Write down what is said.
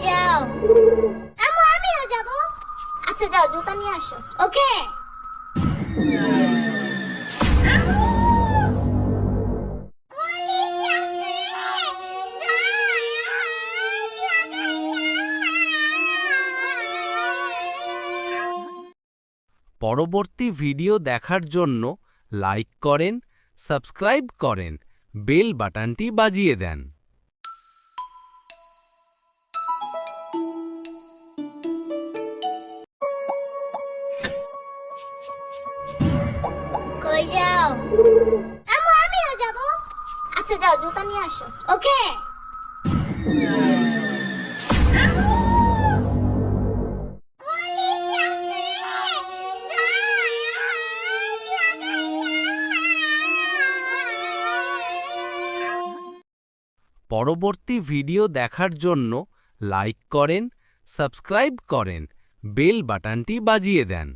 যাও? আম্মু আমিও যাব। আচ্ছা যাও, জুতা নিয়ে আসো। ওকে। পরবর্তী ভিডিও দেখার জন্য লাইক করেন, সাবস্ক্রাইব করেন, বেল বাটনটি বাজিয়ে দেন। কই যাও? আম্মু আমিও যাব। আচ্ছা যাও, জুতা নিয়ে আসো। ওকে। পরবর্তী ভিডিও দেখার জন্য লাইক করেন, সাবস্ক্রাইব করেন, বেল বাটনটি বাজিয়ে দেন।